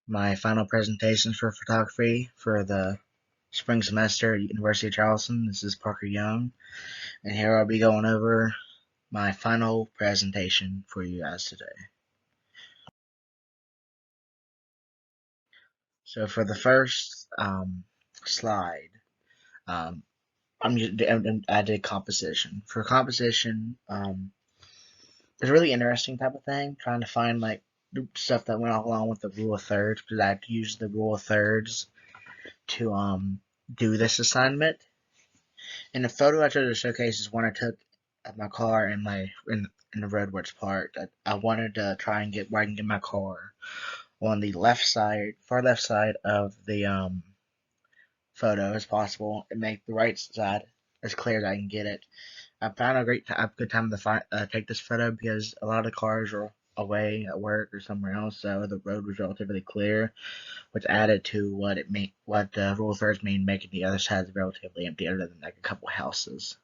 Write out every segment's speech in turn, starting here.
my final presentations for photography for the spring semester at University of Charleston. This is Parker Young, and here I'll be going over my final presentation for you guys today. So for the first slide, um, I did composition. For composition, it's a really interesting type of thing, trying to find like stuff that went along with the rule of thirds, because I had to use the rule of thirds to do this assignment. And the photo I took to showcase is one I took at my car in the road where it's parked. I wanted to try and get where I can get my car on the left side, far left side of the photo as possible, and make the right side as clear as I can get it. I found a good time to take this photo because a lot of the cars were away at work or somewhere else, so the road was relatively clear, which added to what the rule of thirds mean, making the other sides relatively empty, other than like a couple houses.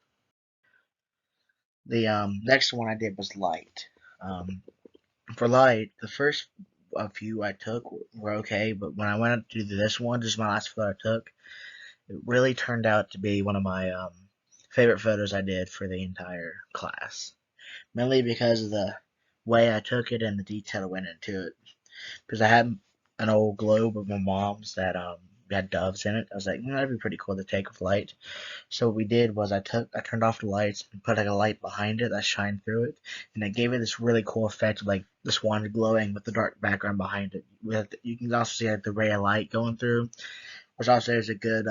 The next one I did was light. Um, for light, the first few I took were okay, but when I went to do this one, this is my last photo I took, it really turned out to be one of my favorite photos I did for the entire class. Mainly because of the way I took it and the detail that went into it. Because I had an old globe of my mom's that had doves in it. I was like, that'd be pretty cool to take with light. So what we did was I turned off the lights and put like a light behind it that shined through it, and it gave it this really cool effect of like the swan glowing with the dark background behind it. You can also see like the ray of light going through, which also is a good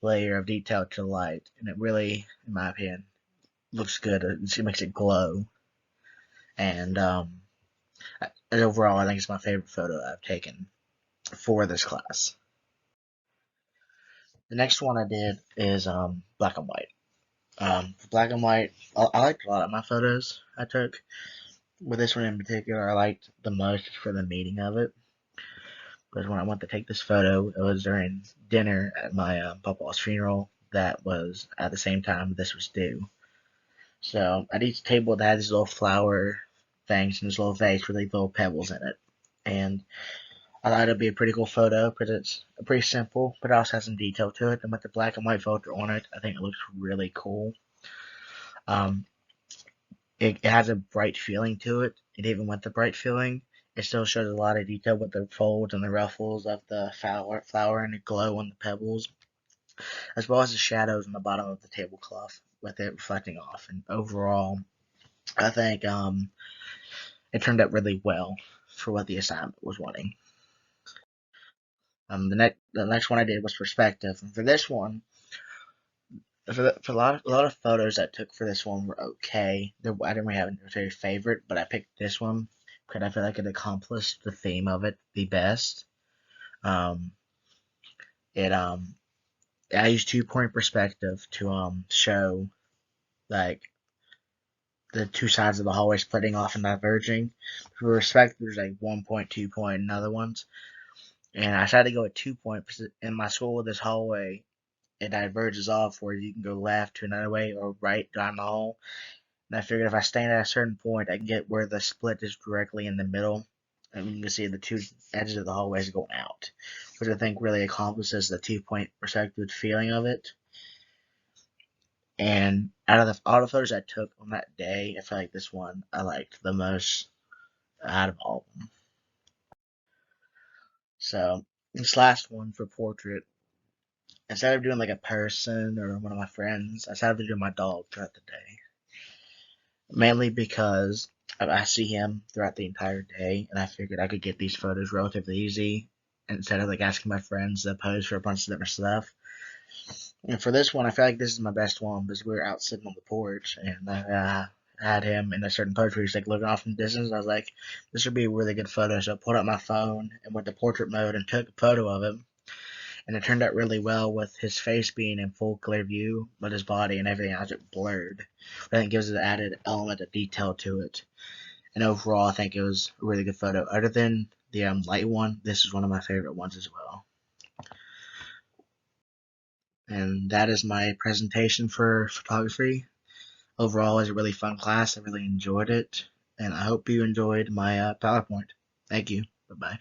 layer of detail to the light, and it really, in my opinion, looks good. It makes it glow, and overall, I think it's my favorite photo I've taken for this class. The next one I did is black and white. Black and white, I liked a lot of my photos I took. With this one in particular, I liked the most for the meaning of it. Because when I went to take this photo, it was during dinner at my papa's funeral that was at the same time this was due. So at each table, they had these little flower things and this little vase with these little pebbles in it. And I thought it'd be a pretty cool photo because it's pretty simple, but it also has some detail to it. And with the black and white filter on it, I think it looks really cool. Um, it has a bright feeling to it. And even with the bright feeling, it still shows a lot of detail with the folds and the ruffles of the flower and the glow on the pebbles, as well as the shadows on the bottom of the tablecloth with it reflecting off. And overall, I think it turned out really well for what the assignment was wanting. The next one I did was perspective, and for this one, for a lot of photos I took for this one were okay. I didn't really have a very favorite, but I picked this one because I feel like it accomplished the theme of it the best. Um, it I used 2-point perspective to show like the two sides of the hallway splitting off and diverging. For perspective, there's like 1 point, 2 point, and other ones. And I decided to go with 2 point because in my school, this hallway it diverges off where you can go left to another way or right down the hall. And I figured if I stand at a certain point, I can get where the split is directly in the middle. And you can see the two edges of the hallways going out, which I think really accomplishes the 2 point perspective feeling of it. And out of all the photos I took on that day, I feel like this one I liked the most out of all of them. So this last one for portrait, instead of doing like a person or one of my friends, I decided to do my dog throughout the day. Mainly because I see him throughout the entire day, and I figured I could get these photos relatively easy instead of like asking my friends to pose for a bunch of different stuff. And for this one, I feel like this is my best one because we were out sitting on the porch, and I had him in a certain pose where he's like looking off in the distance. I was like, this would be a really good photo. So I pulled out my phone and went to portrait mode and took a photo of him. And it turned out really well with his face being in full clear view, but his body and everything else it blurred. I think it gives it an added element of detail to it. And overall, I think it was a really good photo. Other than the light one, this is one of my favorite ones as well. And that is my presentation for photography. Overall, it was a really fun class. I really enjoyed it. And I hope you enjoyed my PowerPoint. Thank you. Bye-bye.